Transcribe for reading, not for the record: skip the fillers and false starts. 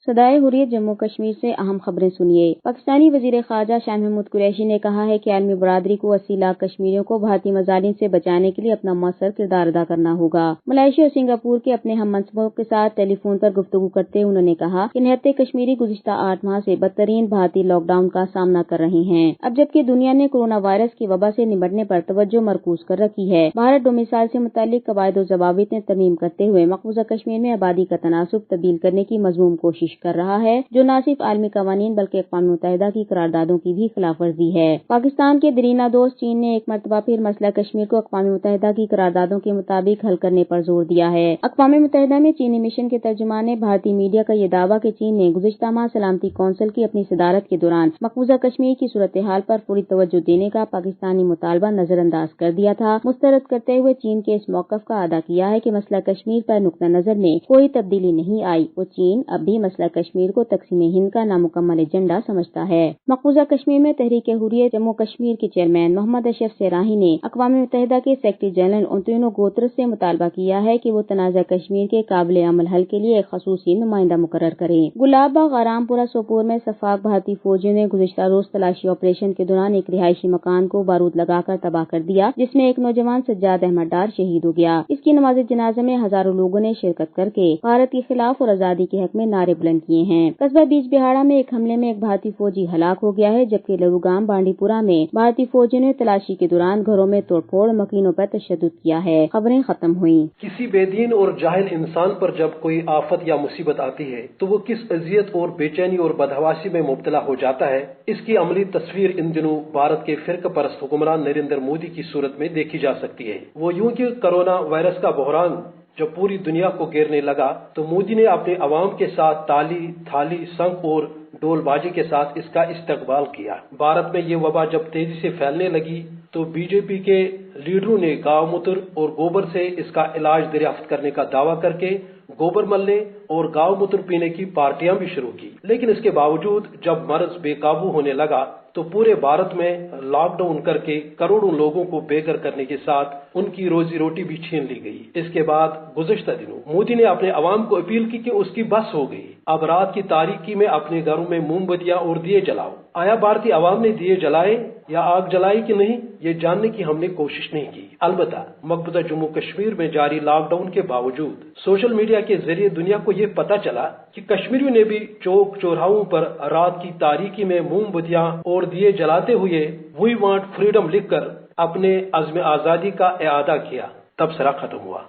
صدائے حریت جموں کشمیر سے اہم خبریں سنیے۔ پاکستانی وزیر خارجہ شاہ محمود قریشی نے کہا ہے کہ عالمی برادری کو 80 لاکھ کشمیریوں کو بھارتی مظالم سے بچانے کے لیے اپنا مؤثر کردار ادا کرنا ہوگا۔ ملائیشیا اور سنگاپور کے اپنے ہم منصبوں کے ساتھ ٹیلی فون پر گفتگو کرتے ہوئے انہوں نے کہا کہ 69 کشمیری گزشتہ 8 ماہ سے بدترین بھارتی لاک ڈاؤن کا سامنا کر رہے ہیں۔ اب جبکہ دنیا نے کورونا وائرس کی وبا سے نمٹنے پر توجہ مرکوز کر رکھی ہے، بھارت ڈومیسائل سے متعلق قواعد و ضوابط میں ترمیم کرتے ہوئے مقبوضہ کشمیر میں آبادی کا تناسب تبدیل کرنے کی مذموم کوشش کر رہا ہے، جو نہ صرف عالمی قوانین بلکہ اقوام متحدہ کی قراردادوں کی بھی خلاف ورزی ہے۔ پاکستان کے دیرینہ دوست چین نے ایک مرتبہ پھر مسئلہ کشمیر کو اقوام متحدہ کی قراردادوں کے مطابق حل کرنے پر زور دیا ہے۔ اقوام متحدہ میں چینی مشن کے ترجمان نے بھارتی میڈیا کا یہ دعویٰ کہ چین نے گزشتہ ماہ سلامتی کونسل کی اپنی صدارت کے دوران مقبوضہ کشمیر کی صورتحال پر فوری توجہ دینے کا پاکستانی مطالبہ نظر انداز کر دیا تھا، مسترد کرتے ہوئے چین کے اس موقف کا اعادہ کیا ہے کہ مسئلہ کشمیر پر نقطہ نظر میں کوئی تبدیلی نہیں آئی، وہ چین اب بھی مسئلہ کشمیر کو تقسیم ہند کا نامکمل ایجنڈا سمجھتا ہے۔ مقبوضہ کشمیر میں تحریک حریت جموں کشمیر کے چیئرمین محمد اشرف سیراہی نے اقوام متحدہ کے سیکریٹری جنرل انطونیو گوترس سے مطالبہ کیا ہے کہ وہ تنازع کشمیر کے قابل عمل حل کے لیے ایک خصوصی نمائندہ مقرر کریں۔ گلاب باغ آرام پورہ سوپور میں سفاق بھارتی فوجیوں نے گزشتہ روز تلاشی آپریشن کے دوران ایک رہائشی مکان کو بارود لگا کر تباہ کر دیا، جس میں ایک نوجوان سجاد احمد ڈار شہید ہو گیا۔ اس کی نماز جنازہ میں ہزاروں لوگوں نے شرکت کر کے بھارت کے خلاف اور آزادی کے حق میں نعرے بلند کیے ہیں۔ قصبہ بیج بہاڑا میں ایک حملے میں ایک بھارتی فوجی ہلاک ہو گیا ہے، جبکہ لروگام بانڈی پورہ میں بھارتی فوجیوں نے تلاشی کے دوران گھروں میں توڑ پھوڑ اور مکینوں پر تشدد کیا ہے۔ خبریں ختم ہوئیں۔ کسی بے دین اور جاہل انسان پر جب کوئی آفت یا مصیبت آتی ہے تو وہ کس اذیت اور بے چینی اور بدحواسی میں مبتلا ہو جاتا ہے، اس کی عملی تصویر ان دنوں بھارت کے فرقہ پرست حکمران نریندر مودی کی صورت میں دیکھی جا سکتی ہے۔ وہ یوں کہ کورونا وائرس کا بحران جب پوری دنیا کو گھیرنے لگا تو مودی نے اپنے عوام کے ساتھ تالی، تھالی، شنکھ اور ڈول بازی کے ساتھ اس کا استقبال کیا۔ بھارت میں یہ وبا جب تیزی سے پھیلنے لگی تو بی جے پی کے لیڈروں نے گاؤ موتر اور گوبر سے اس کا علاج دریافت کرنے کا دعویٰ کر کے گوبر ملنے اور گاؤ موتر پینے کی پارٹیاں بھی شروع کی، لیکن اس کے باوجود جب مرض بے قابو ہونے لگا تو پورے بھارت میں لاک ڈاؤن کر کے کروڑوں لوگوں کو بے گھر کرنے کے ساتھ ان کی روزی روٹی بھی چھین لی گئی۔ اس کے بعد گزشتہ دنوں مودی نے اپنے عوام کو اپیل کی کہ اس کی بس ہو گئی، اب رات کی تاریکی میں اپنے گھروں میں موم بتیاں اور دیے جلاؤ۔ آیا بھارتی عوام نے دیے جلائے یا آگ جلائی کہ نہیں، یہ جاننے کی ہم نے کوشش نہیں کی۔ البتہ مقبوضہ جموں کشمیر میں جاری لاک ڈاؤن کے باوجود سوشل میڈیا کے ذریعے دنیا کو یہ پتہ چلا کہ کشمیریوں نے بھی چوک چوراہوں پر رات کی تاریکی میں موم بتیاں اور دیے جلاتے ہوئے "وی وانٹ فریڈم" لکھ کر اپنے عزم آزادی کا اعادہ کیا۔ تبصرہ ختم ہوا۔